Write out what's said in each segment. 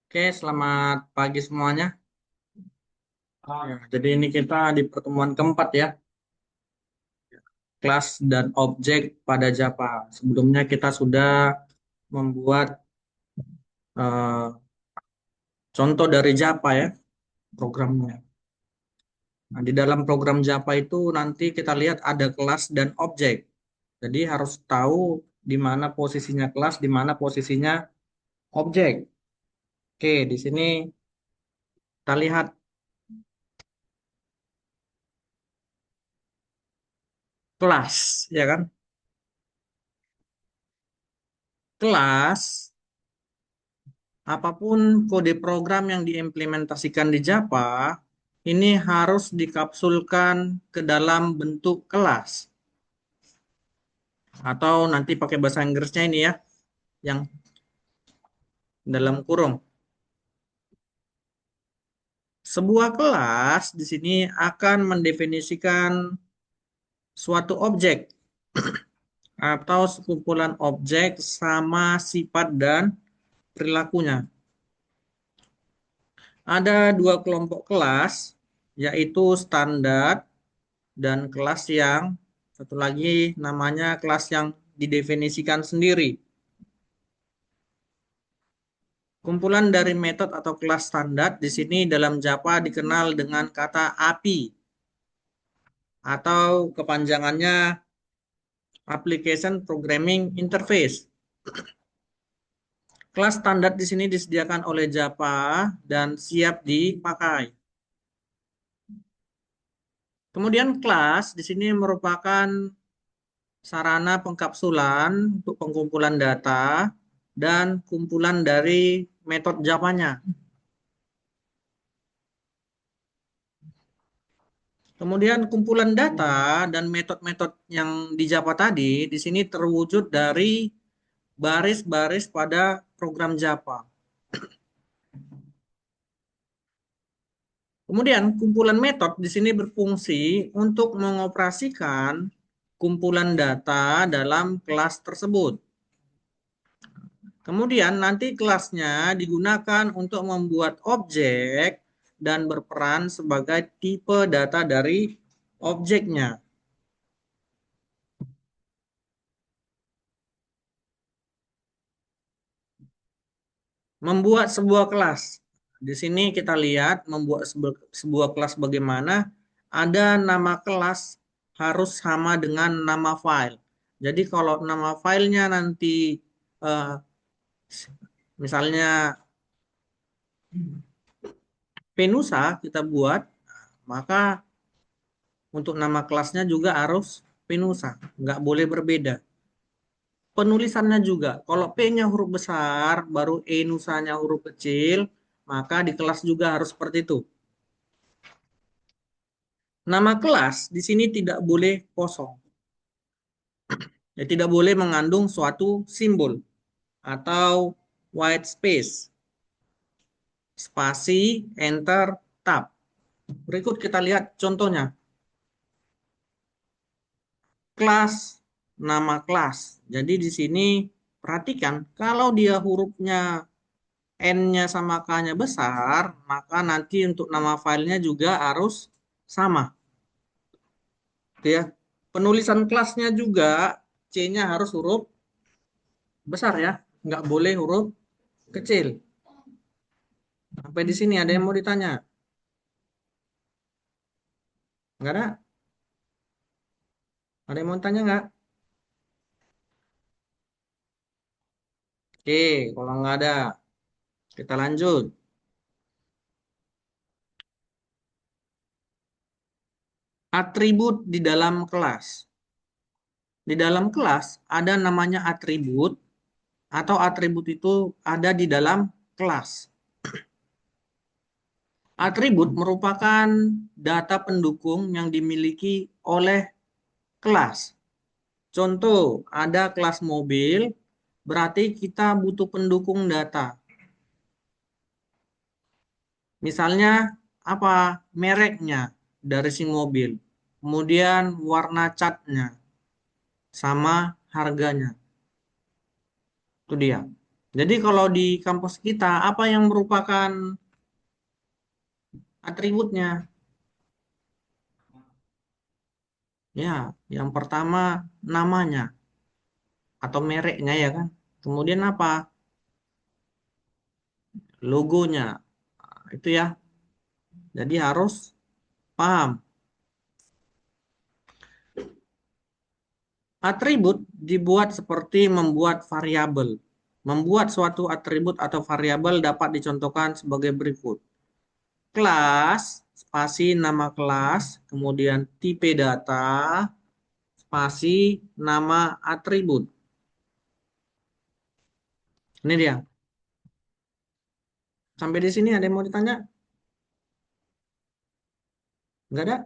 Oke, selamat pagi semuanya. Ya, jadi ini kita di pertemuan keempat ya, kelas dan objek pada Java. Sebelumnya kita sudah membuat eh, contoh dari Java ya, programnya. Nah, di dalam program Java itu nanti kita lihat ada kelas dan objek. Jadi harus tahu di mana posisinya kelas, di mana posisinya objek. Oke, di sini kita lihat kelas, ya kan? Kelas apapun kode program yang diimplementasikan di Java, ini harus dikapsulkan ke dalam bentuk kelas. Atau nanti pakai bahasa Inggrisnya ini ya, yang dalam kurung. Sebuah kelas di sini akan mendefinisikan suatu objek atau sekumpulan objek sama sifat dan perilakunya. Ada dua kelompok kelas, yaitu standar dan kelas yang satu lagi namanya kelas yang didefinisikan sendiri. Kumpulan dari metode atau kelas standar di sini dalam Java dikenal dengan kata API atau kepanjangannya Application Programming Interface. Kelas standar di sini disediakan oleh Java dan siap dipakai. Kemudian kelas di sini merupakan sarana pengkapsulan untuk pengumpulan data dan kumpulan dari metode Java-nya. Kemudian kumpulan data dan metode-metode yang di Java tadi di sini terwujud dari baris-baris pada program Java. Kemudian kumpulan metode di sini berfungsi untuk mengoperasikan kumpulan data dalam kelas tersebut. Kemudian nanti kelasnya digunakan untuk membuat objek dan berperan sebagai tipe data dari objeknya. Membuat sebuah kelas. Di sini kita lihat membuat sebuah kelas bagaimana. Ada nama kelas harus sama dengan nama file. Jadi kalau nama filenya nanti eh, misalnya Penusa kita buat, maka untuk nama kelasnya juga harus Penusa. Nggak boleh berbeda. Penulisannya juga. Kalau P-nya huruf besar, baru E nusanya huruf kecil, maka di kelas juga harus seperti itu. Nama kelas di sini tidak boleh kosong. Ya, tidak boleh mengandung suatu simbol atau white space, spasi, enter, tab. Berikut kita lihat contohnya. Kelas, nama kelas. Jadi di sini perhatikan kalau dia hurufnya N-nya sama K-nya besar, maka nanti untuk nama filenya juga harus sama. Gitu ya. Penulisan kelasnya juga C-nya harus huruf besar ya, nggak boleh huruf kecil. Sampai di sini ada yang mau ditanya? Nggak ada? Ada yang mau tanya nggak? Oke, kalau nggak ada, kita lanjut. Atribut di dalam kelas. Di dalam kelas ada namanya atribut atau atribut itu ada di dalam kelas. Atribut merupakan data pendukung yang dimiliki oleh kelas. Contoh, ada kelas mobil, berarti kita butuh pendukung data. Misalnya apa? Mereknya dari si mobil. Kemudian warna catnya sama harganya. Itu dia. Jadi kalau di kampus kita, apa yang merupakan atributnya? Ya, yang pertama namanya atau mereknya ya kan. Kemudian apa? Logonya. Nah, itu ya. Jadi harus paham. Atribut dibuat seperti membuat variabel. Membuat suatu atribut atau variabel dapat dicontohkan sebagai berikut. Kelas, spasi nama kelas, kemudian tipe data, spasi nama atribut. Ini dia. Sampai di sini ada yang mau ditanya? Enggak ada?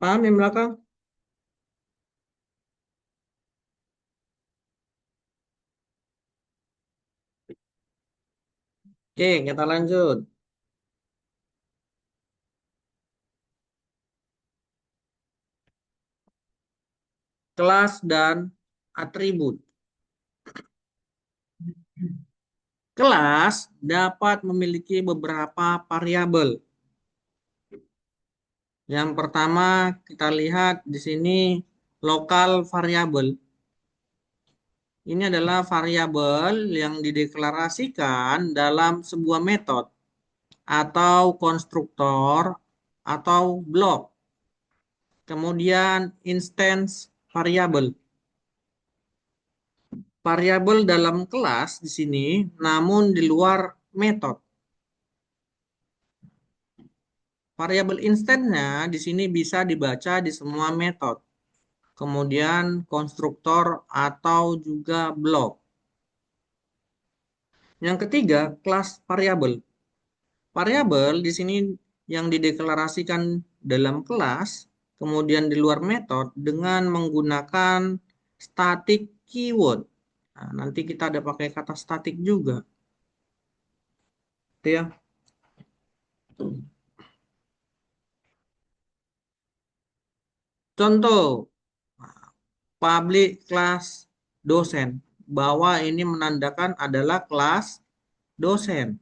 Paham yang belakang? Oke, kita lanjut. Kelas dan atribut. Kelas dapat memiliki beberapa variabel. Yang pertama kita lihat di sini lokal variabel. Ini adalah variabel yang dideklarasikan dalam sebuah metode atau konstruktor atau blok. Kemudian instance variabel. Variabel dalam kelas di sini namun di luar metode. Variabel instannya di sini bisa dibaca di semua metode. Kemudian konstruktor atau juga blok. Yang ketiga, kelas variabel. Variabel di sini yang dideklarasikan dalam kelas, kemudian di luar metode dengan menggunakan static keyword. Nah, nanti kita ada pakai kata static juga. Itu ya. Contoh, public class dosen. Bahwa ini menandakan adalah kelas dosen.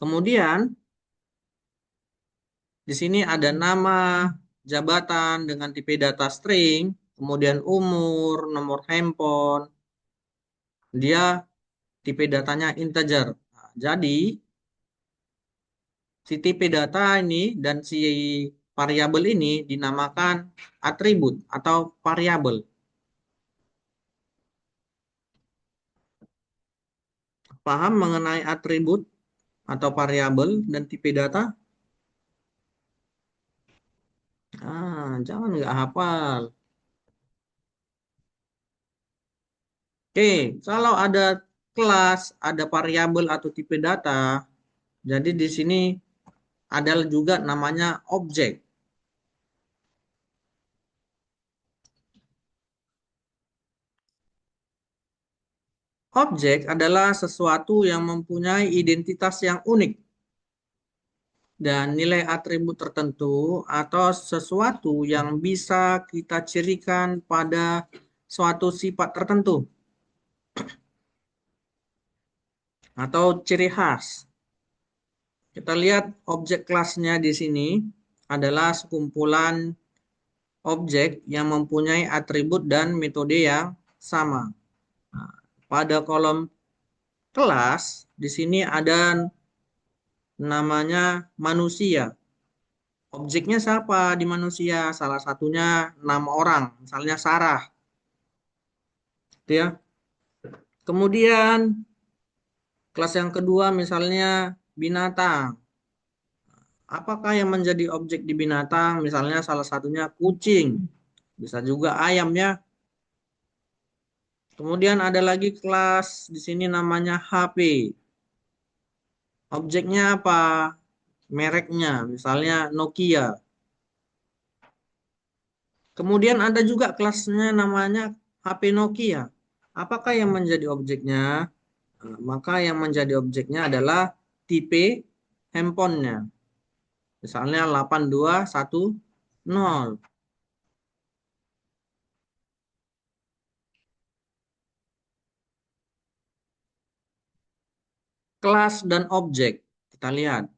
Kemudian di sini ada nama, jabatan dengan tipe data string, kemudian umur, nomor handphone. Dia tipe datanya integer. Nah, jadi si tipe data ini dan si variabel ini dinamakan atribut atau variabel. Paham mengenai atribut atau variabel dan tipe data? Jangan nggak hafal. Oke, kalau ada kelas, ada variabel atau tipe data, jadi di sini ada juga namanya objek. Objek adalah sesuatu yang mempunyai identitas yang unik dan nilai atribut tertentu atau sesuatu yang bisa kita cirikan pada suatu sifat tertentu atau ciri khas. Kita lihat objek kelasnya di sini adalah sekumpulan objek yang mempunyai atribut dan metode yang sama. Nah, pada kolom kelas di sini ada namanya manusia. Objeknya siapa di manusia? Salah satunya nama orang, misalnya Sarah. Gitu ya. Kemudian kelas yang kedua misalnya binatang. Apakah yang menjadi objek di binatang? Misalnya salah satunya kucing. Bisa juga ayam ya. Kemudian ada lagi kelas di sini namanya HP. Objeknya apa? Mereknya, misalnya Nokia. Kemudian ada juga kelasnya namanya HP Nokia. Apakah yang menjadi objeknya? Maka yang menjadi objeknya adalah tipe handphonenya. Misalnya 8210. Kelas dan objek. Kita lihat.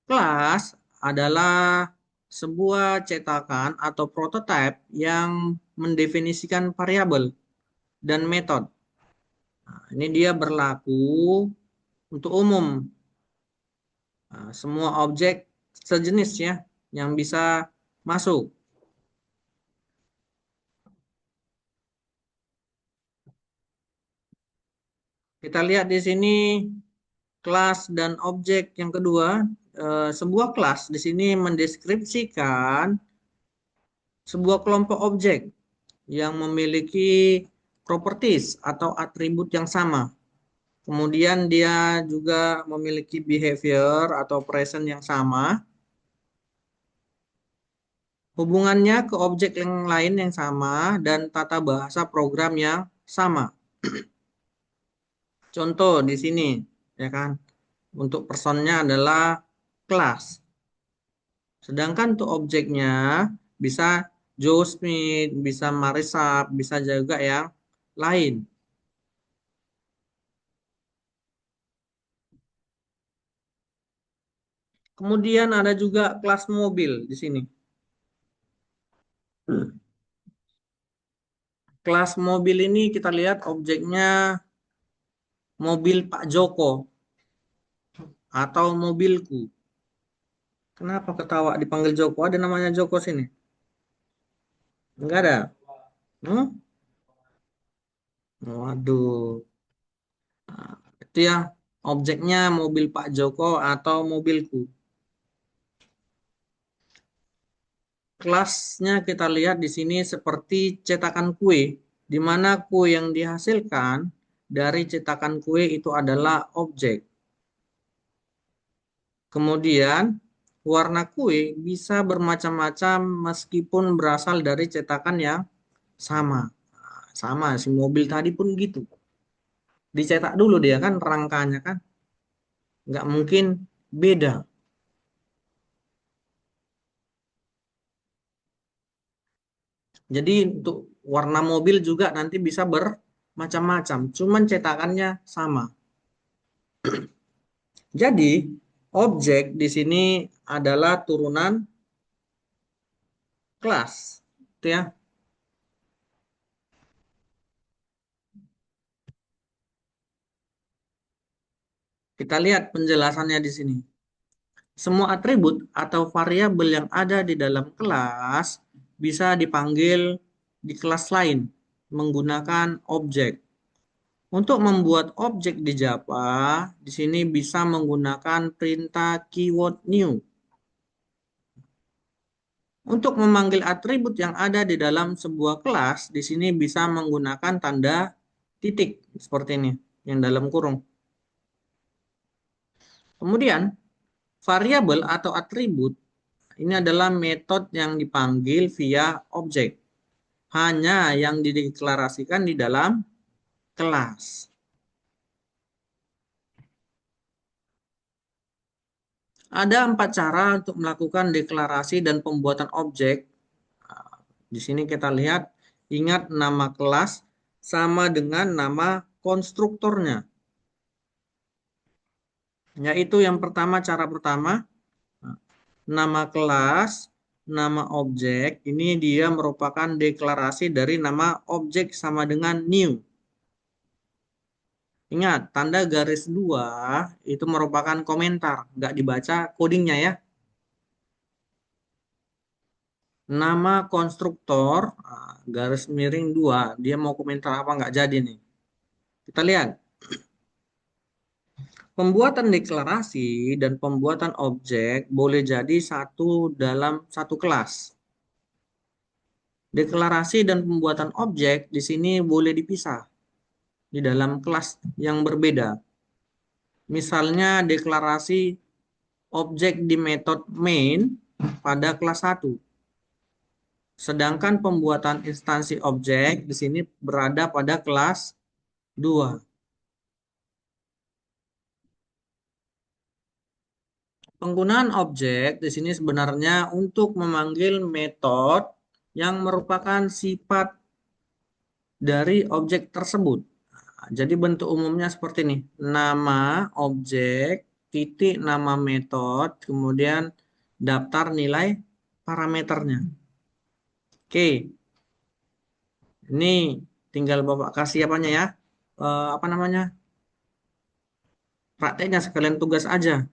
Kelas adalah sebuah cetakan atau prototipe yang mendefinisikan variabel dan metode. Nah, ini dia berlaku untuk umum. Nah, semua objek sejenis ya yang bisa masuk. Kita lihat di sini kelas dan objek yang kedua. Sebuah kelas di sini mendeskripsikan sebuah kelompok objek yang memiliki properties atau atribut yang sama. Kemudian dia juga memiliki behavior atau present yang sama. Hubungannya ke objek yang lain yang sama dan tata bahasa program yang sama. Contoh di sini, ya kan? Untuk personnya adalah kelas. Sedangkan untuk objeknya bisa Joe Smith, bisa Marisa, bisa juga yang lain. Kemudian ada juga kelas mobil di sini. Kelas mobil ini kita lihat objeknya mobil Pak Joko atau mobilku. Kenapa ketawa dipanggil Joko? Ada namanya Joko sini? Enggak ada. Hmm? Waduh. Nah, itu ya objeknya mobil Pak Joko atau mobilku. Kelasnya kita lihat di sini seperti cetakan kue, di mana kue yang dihasilkan dari cetakan kue itu adalah objek. Kemudian warna kue bisa bermacam-macam meskipun berasal dari cetakan yang sama. Sama si mobil tadi pun gitu. Dicetak dulu dia kan rangkanya kan. Nggak mungkin beda. Jadi untuk warna mobil juga nanti bisa bermacam-macam. Cuman cetakannya sama. Jadi objek di sini adalah turunan kelas. Itu ya. Kita lihat penjelasannya di sini. Semua atribut atau variabel yang ada di dalam kelas bisa dipanggil di kelas lain menggunakan objek. Untuk membuat objek di Java, di sini bisa menggunakan perintah keyword new. Untuk memanggil atribut yang ada di dalam sebuah kelas, di sini bisa menggunakan tanda titik seperti ini, yang dalam kurung. Kemudian, variabel atau atribut ini adalah metode yang dipanggil via objek. Hanya yang dideklarasikan di dalam kelas. Ada 4 cara untuk melakukan deklarasi dan pembuatan objek. Di sini kita lihat, ingat nama kelas sama dengan nama konstruktornya. Yaitu yang pertama, cara pertama, nama kelas, nama objek, ini dia merupakan deklarasi dari nama objek sama dengan new. Ingat, tanda garis 2 itu merupakan komentar, nggak dibaca codingnya ya. Nama konstruktor, garis miring 2, dia mau komentar apa nggak jadi nih. Kita lihat. Pembuatan deklarasi dan pembuatan objek boleh jadi satu dalam satu kelas. Deklarasi dan pembuatan objek di sini boleh dipisah di dalam kelas yang berbeda. Misalnya deklarasi objek di metode main pada kelas 1. Sedangkan pembuatan instansi objek di sini berada pada kelas 2. Penggunaan objek di sini sebenarnya untuk memanggil metode yang merupakan sifat dari objek tersebut. Jadi bentuk umumnya seperti ini. Nama objek, titik nama metode, kemudian daftar nilai parameternya. Oke, ini tinggal Bapak kasih apanya ya? Apa namanya? Prakteknya sekalian tugas aja.